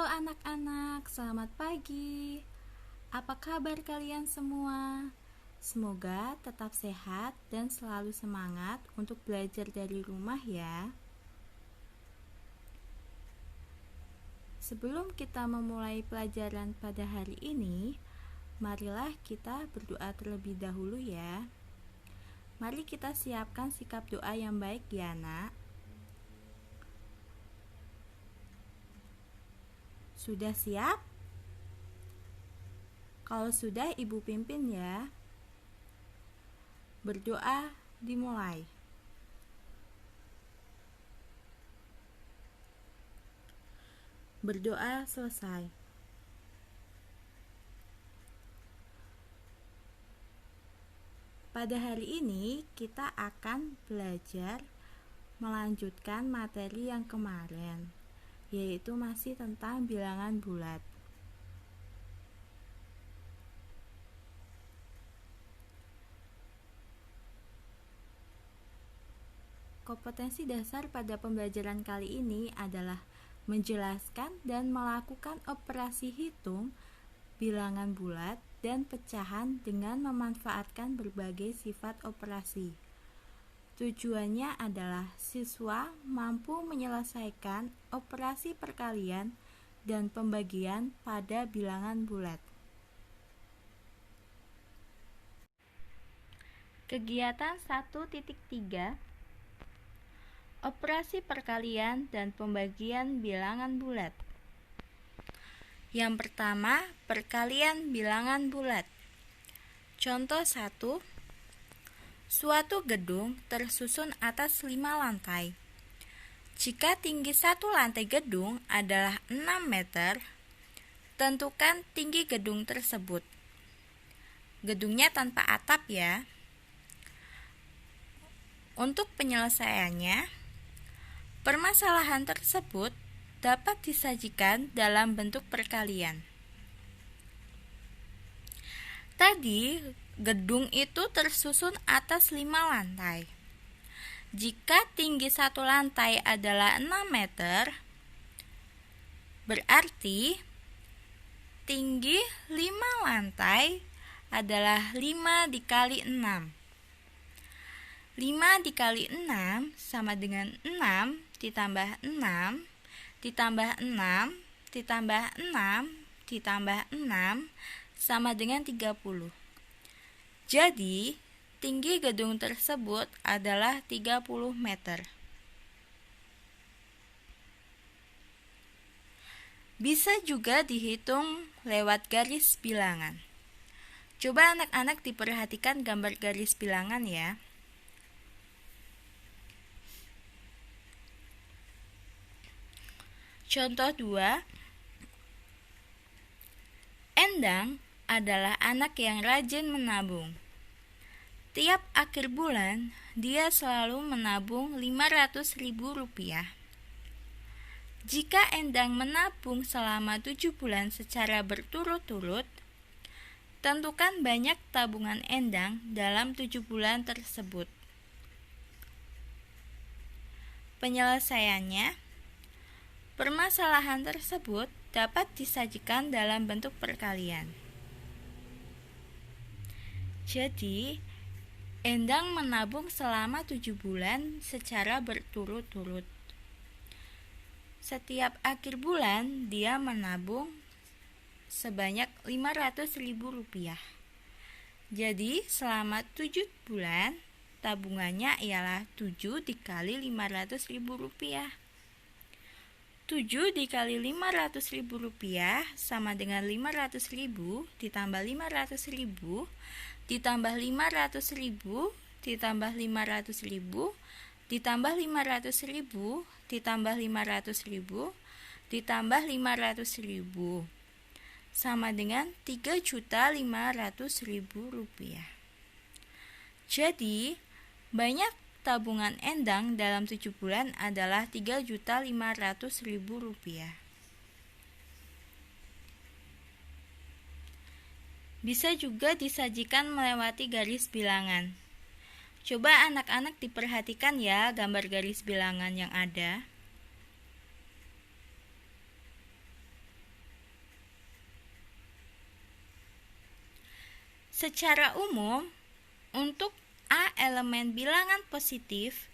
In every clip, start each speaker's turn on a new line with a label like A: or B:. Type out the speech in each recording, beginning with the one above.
A: Halo anak-anak, selamat pagi. Apa kabar kalian semua? Semoga tetap sehat dan selalu semangat untuk belajar dari rumah ya. Sebelum kita memulai pelajaran pada hari ini, marilah kita berdoa terlebih dahulu ya. Mari kita siapkan sikap doa yang baik ya, Nak. Sudah siap? Kalau sudah, Ibu pimpin ya. Berdoa dimulai. Berdoa selesai. Pada hari ini kita akan belajar melanjutkan materi yang kemarin, yaitu masih tentang bilangan bulat. Kompetensi dasar pada pembelajaran kali ini adalah menjelaskan dan melakukan operasi hitung bilangan bulat dan pecahan dengan memanfaatkan berbagai sifat operasi. Tujuannya adalah siswa mampu menyelesaikan operasi perkalian dan pembagian pada bilangan bulat. Kegiatan 1.3 Operasi perkalian dan pembagian bilangan bulat. Yang pertama, perkalian bilangan bulat. Contoh 1. Suatu gedung tersusun atas 5 lantai. Jika tinggi satu lantai gedung adalah 6 meter, tentukan tinggi gedung tersebut. Gedungnya tanpa atap ya. Untuk penyelesaiannya, permasalahan tersebut dapat disajikan dalam bentuk perkalian. Tadi, gedung itu tersusun atas 5 lantai. Jika tinggi satu lantai adalah 6 meter, berarti tinggi 5 lantai adalah 5 dikali 6. 5 dikali 6 sama dengan 6 ditambah 6 ditambah 6 ditambah 6 ditambah 6 sama dengan 30. Jadi, tinggi gedung tersebut adalah 30 meter. Bisa juga dihitung lewat garis bilangan. Coba anak-anak diperhatikan gambar garis bilangan ya. Contoh 2. Endang adalah anak yang rajin menabung. Tiap akhir bulan, dia selalu menabung Rp500.000. Jika Endang menabung selama 7 bulan secara berturut-turut, tentukan banyak tabungan Endang dalam 7 bulan tersebut. Penyelesaiannya, permasalahan tersebut dapat disajikan dalam bentuk perkalian. Jadi, Endang menabung selama 7 bulan secara berturut-turut. Setiap akhir bulan, dia menabung sebanyak Rp500.000. Jadi, selama 7 bulan, tabungannya ialah 7 dikali Rp500.000. 7 dikali Rp500.000 sama dengan 500.000 ditambah 500.000 ditambah 500.000 ditambah 500.000 ditambah 500.000 ditambah 500.000 ditambah 500.000 sama dengan Rp3.500.000. Jadi, banyak tabungan Endang dalam 7 bulan adalah Rp3.500.000. Bisa juga disajikan melewati garis bilangan. Coba anak-anak diperhatikan ya gambar garis bilangan yang ada. Secara umum, untuk A elemen bilangan positif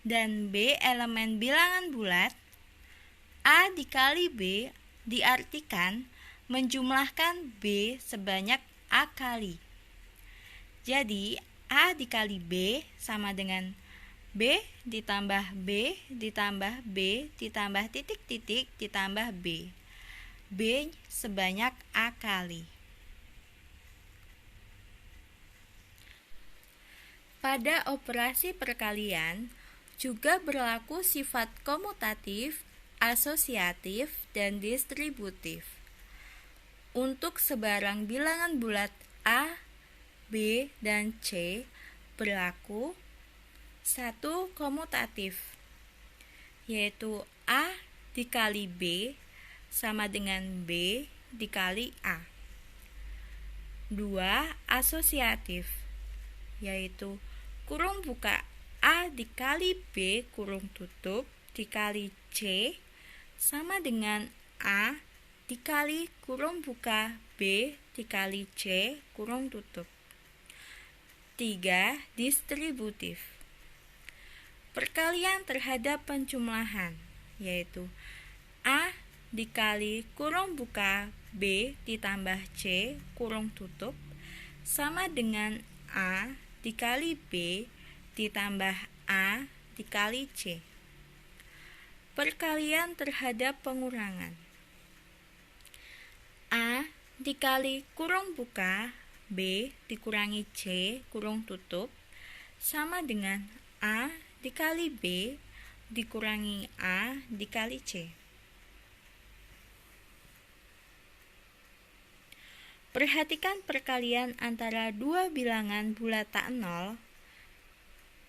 A: dan B elemen bilangan bulat, A dikali B diartikan menjumlahkan B sebanyak A kali. Jadi, A dikali B sama dengan B ditambah B ditambah B ditambah titik-titik ditambah B. B sebanyak A kali. Pada operasi perkalian juga berlaku sifat komutatif, asosiatif, dan distributif. Untuk sebarang bilangan bulat A, B, dan C berlaku satu komutatif, yaitu A dikali B sama dengan B dikali A. 2. Asosiatif, yaitu kurung buka A dikali B kurung tutup dikali C sama dengan A dikali kurung buka B dikali C kurung tutup. 3. Distributif, perkalian terhadap penjumlahan, yaitu A dikali kurung buka B ditambah C kurung tutup sama dengan A dikali B ditambah A dikali C. Perkalian terhadap pengurangan, A dikali kurung buka B dikurangi C kurung tutup sama dengan A dikali B dikurangi A dikali C. Perhatikan perkalian antara dua bilangan bulat tak nol,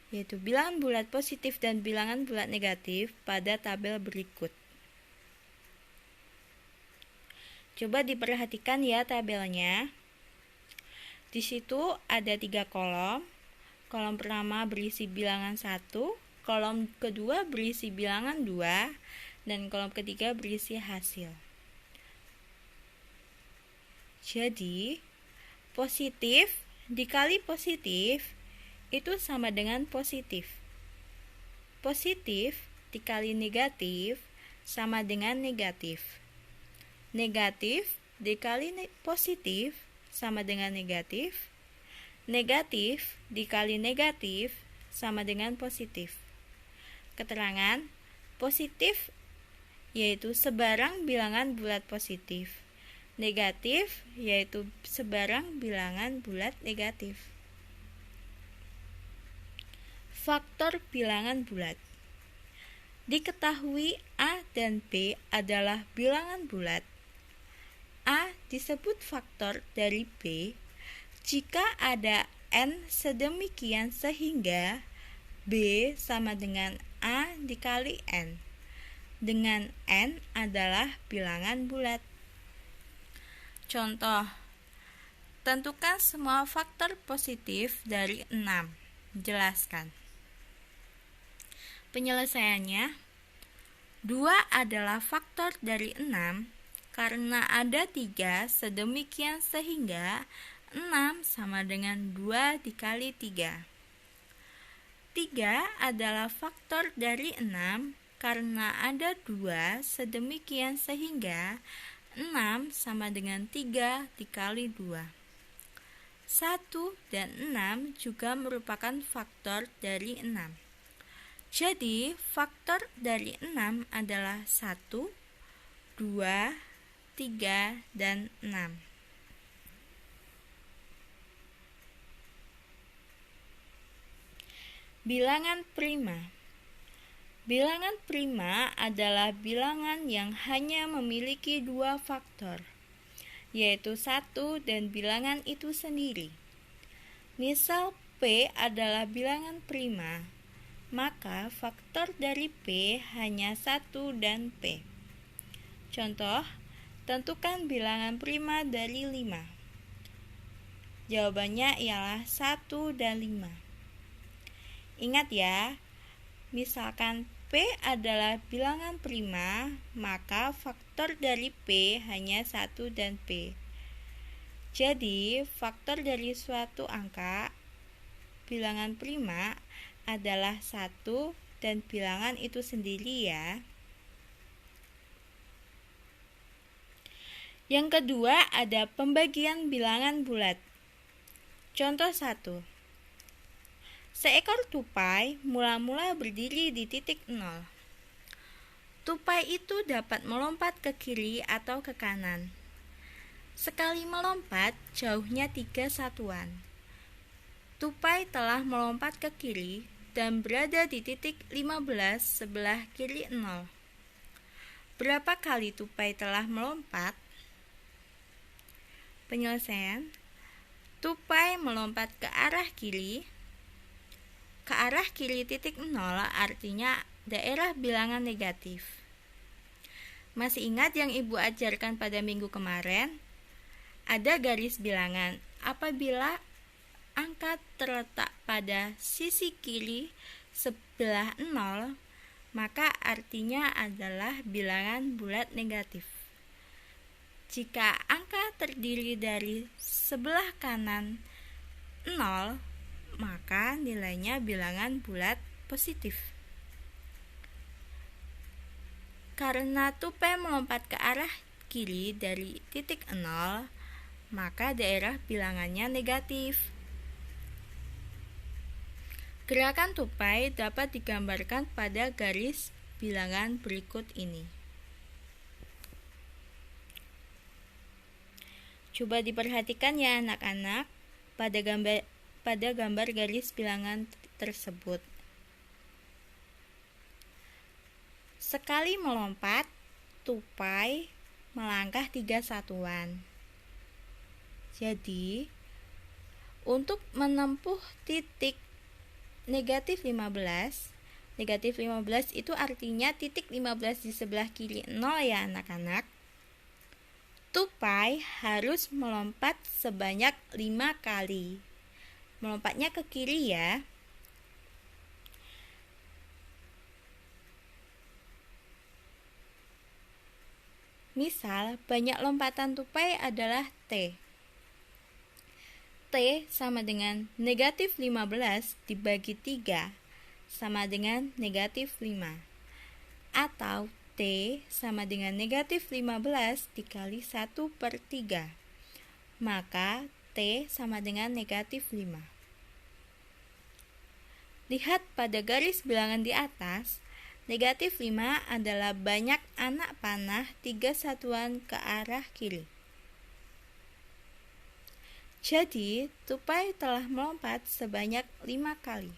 A: yaitu bilangan bulat positif dan bilangan bulat negatif pada tabel berikut. Coba diperhatikan ya tabelnya. Di situ ada 3 kolom. Kolom pertama berisi bilangan 1, kolom kedua berisi bilangan 2, dan kolom ketiga berisi hasil. Jadi, positif dikali positif itu sama dengan positif. Positif dikali negatif sama dengan negatif. Negatif dikali positif sama dengan negatif. Negatif dikali negatif sama dengan positif. Keterangan positif yaitu sebarang bilangan bulat positif. Negatif yaitu sebarang bilangan bulat negatif. Faktor bilangan bulat. Diketahui A dan B adalah bilangan bulat. A disebut faktor dari B jika ada N sedemikian sehingga B sama dengan A dikali N, dengan N adalah bilangan bulat. Contoh, tentukan semua faktor positif dari 6. Jelaskan. Penyelesaiannya, 2 adalah faktor dari 6 karena ada 3 sedemikian sehingga 6 sama dengan 2 dikali 3. 3 adalah faktor dari 6 karena ada 2 sedemikian sehingga 6 sama dengan 3 dikali 2. 1 dan 6 juga merupakan faktor dari 6. Jadi, faktor dari 6 adalah 1, 2, 3, dan 6. Bilangan prima. Bilangan prima adalah bilangan yang hanya memiliki 2 faktor, yaitu 1 dan bilangan itu sendiri. Misal P adalah bilangan prima, maka faktor dari P hanya 1 dan P. Contoh, tentukan bilangan prima dari 5. Jawabannya ialah 1 dan 5. Ingat ya, misalkan P adalah bilangan prima, maka faktor dari P hanya 1 dan P. Jadi, faktor dari suatu angka bilangan prima adalah 1 dan bilangan itu sendiri ya. Yang kedua ada pembagian bilangan bulat. Contoh 1. Seekor tupai mula-mula berdiri di titik 0. Tupai itu dapat melompat ke kiri atau ke kanan. Sekali melompat, jauhnya 3 satuan. Tupai telah melompat ke kiri dan berada di titik 15 sebelah kiri 0. Berapa kali tupai telah melompat? Penyelesaian. Tupai melompat ke arah kiri. Ke arah kiri titik 0 artinya daerah bilangan negatif. Masih ingat yang Ibu ajarkan pada minggu kemarin? Ada garis bilangan. Apabila angka terletak pada sisi kiri sebelah 0, maka artinya adalah bilangan bulat negatif. Jika angka terdiri dari sebelah kanan 0, maka nilainya bilangan bulat positif. Karena tupai melompat ke arah kiri dari titik 0, maka daerah bilangannya negatif. Gerakan tupai dapat digambarkan pada garis bilangan berikut ini. Coba diperhatikan ya anak-anak pada gambar garis bilangan tersebut. Sekali melompat, tupai melangkah 3 satuan. Jadi, untuk menempuh titik negatif 15 itu artinya titik 15 di sebelah kiri 0 ya anak-anak. Tupai harus melompat sebanyak 5 kali. Melompatnya ke kiri ya. Misal, banyak lompatan tupai adalah T. T sama dengan negatif 15 dibagi 3 sama dengan negatif 5. Atau T sama dengan negatif 15 dikali 1/3. Maka T sama dengan negatif 5. Lihat pada garis bilangan di atas, negatif 5 adalah banyak anak panah 3 satuan ke arah kiri. Jadi, tupai telah melompat sebanyak 5 kali.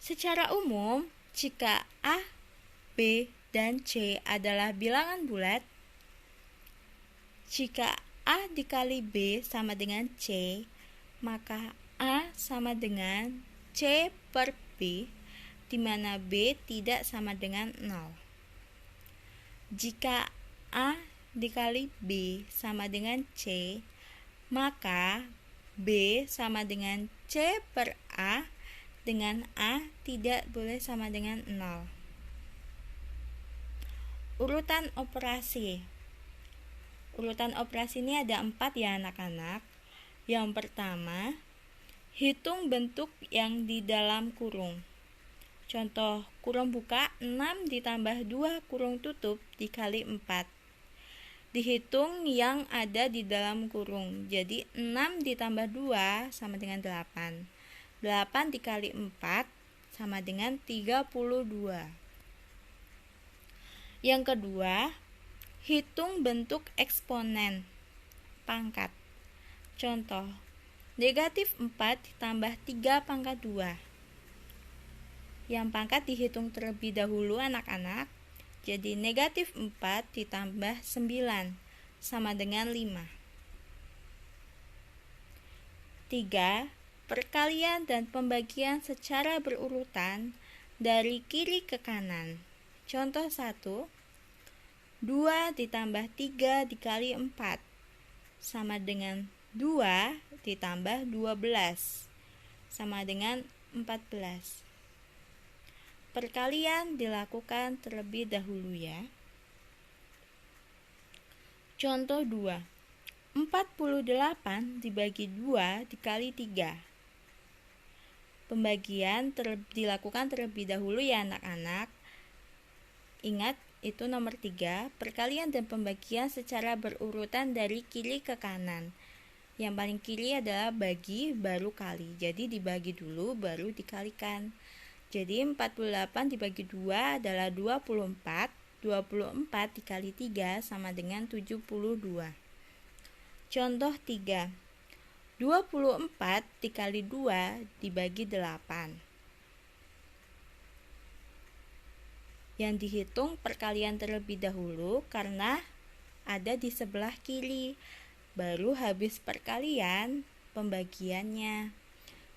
A: Secara umum, jika A, B, dan C adalah bilangan bulat, jika A dikali B sama dengan C, maka A sama dengan C per B, di mana B tidak sama dengan 0. Jika A dikali B sama dengan C, maka B sama dengan C per A, dengan A tidak boleh sama dengan 0. Urutan operasi. Urutan operasi ini ada 4 ya anak-anak. Yang pertama, hitung bentuk yang di dalam kurung. Contoh, kurung buka 6 ditambah 2 kurung tutup dikali 4. Dihitung yang ada di dalam kurung. Jadi 6 ditambah 2 sama dengan 8. 8 dikali 4 sama dengan 32. Yang kedua, hitung bentuk eksponen pangkat. Contoh, negatif 4 ditambah 3 pangkat 2. Yang pangkat dihitung terlebih dahulu anak-anak. Jadi negatif 4 ditambah 9 sama dengan 5. 3. Perkalian dan pembagian secara berurutan dari kiri ke kanan. Contoh 1. 2 ditambah 3 dikali 4 sama dengan 2 ditambah 12 sama dengan 14. Perkalian dilakukan terlebih dahulu ya. Contoh 2. 48 dibagi 2 dikali 3. Pembagian dilakukan terlebih dahulu ya anak-anak. Ingat, itu nomor 3, perkalian dan pembagian secara berurutan dari kiri ke kanan. Yang paling kiri adalah bagi baru kali. Jadi dibagi dulu baru dikalikan. Jadi 48 dibagi 2 adalah 24. 24 dikali 3 sama dengan 72. Contoh 3. 24 dikali 2 dibagi 8. Yang dihitung perkalian terlebih dahulu karena ada di sebelah kiri. Baru habis perkalian pembagiannya.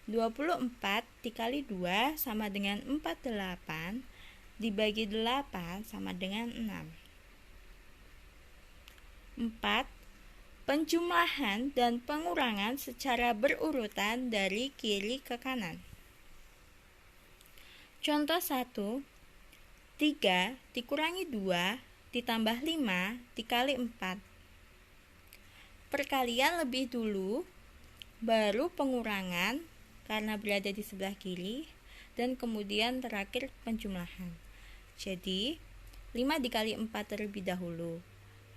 A: 24 dikali 2 sama dengan 48 dibagi 8 sama dengan 6. 4. Penjumlahan dan pengurangan secara berurutan dari kiri ke kanan. Contoh 1. 3 dikurangi 2 ditambah 5 dikali 4. Perkalian lebih dulu, baru pengurangan karena berada di sebelah kiri, dan kemudian terakhir penjumlahan. Jadi 5 dikali 4 terlebih dahulu.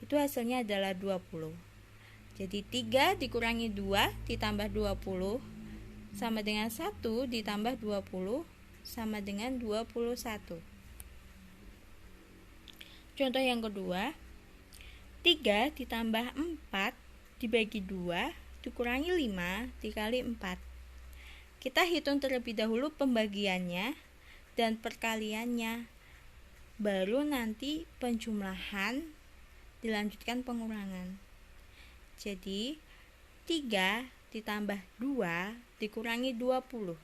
A: Itu hasilnya adalah 20. Jadi 3 dikurangi 2 ditambah 20 sama dengan 1 ditambah 20 sama dengan 21. Contoh yang kedua, 3 ditambah 4 dibagi 2 dikurangi 5 dikali 4. Kita hitung terlebih dahulu pembagiannya dan perkaliannya. Baru nanti penjumlahan dilanjutkan pengurangan. Jadi 3 ditambah 2 dikurangi 20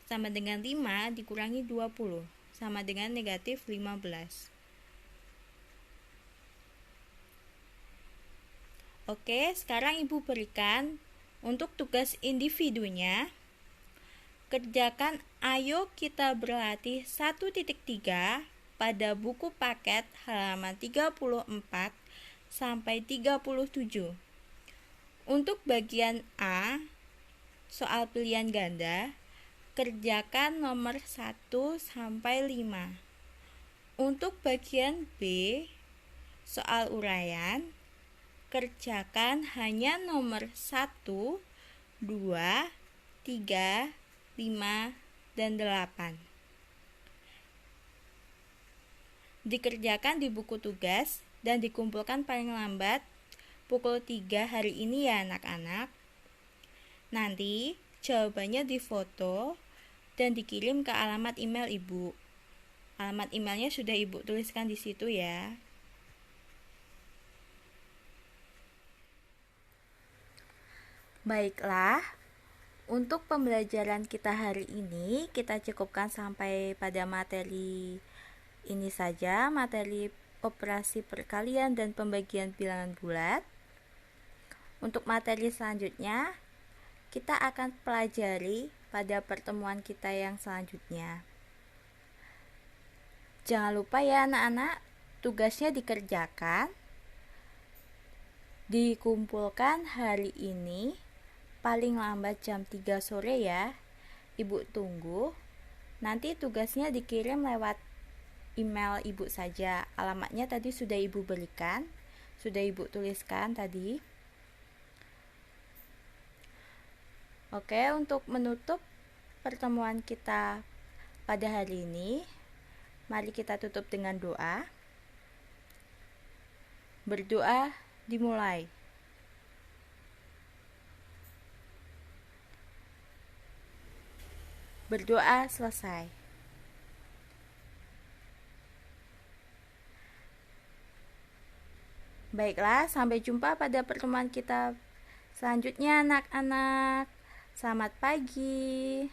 A: sama dengan 5 dikurangi 20 sama dengan negatif 15. Oke, sekarang Ibu berikan untuk tugas individunya. Kerjakan Ayo Kita Berlatih 1.3 pada buku paket halaman 34 sampai 37. Untuk bagian A, soal pilihan ganda, kerjakan nomor 1 sampai 5. Untuk bagian B, soal uraian, kerjakan hanya nomor 1, 2, 3, 5, dan 8. Dikerjakan di buku tugas dan dikumpulkan paling lambat pukul 3 hari ini ya anak-anak. Nanti jawabannya difoto dan dikirim ke alamat email Ibu. Alamat emailnya sudah Ibu tuliskan di situ ya. Baiklah, untuk pembelajaran kita hari ini kita cukupkan sampai pada materi ini saja, materi operasi perkalian dan pembagian bilangan bulat. Untuk materi selanjutnya, kita akan pelajari pada pertemuan kita yang selanjutnya. Jangan lupa ya anak-anak, tugasnya dikerjakan, dikumpulkan hari ini, paling lambat jam 3 sore ya. Ibu tunggu. Nanti tugasnya dikirim lewat email Ibu saja. Alamatnya tadi sudah Ibu berikan, sudah Ibu tuliskan tadi. Oke, untuk menutup pertemuan kita pada hari ini, mari kita tutup dengan doa. Berdoa dimulai. Berdoa selesai. Baiklah, sampai jumpa pada pertemuan kita selanjutnya anak-anak. Selamat pagi.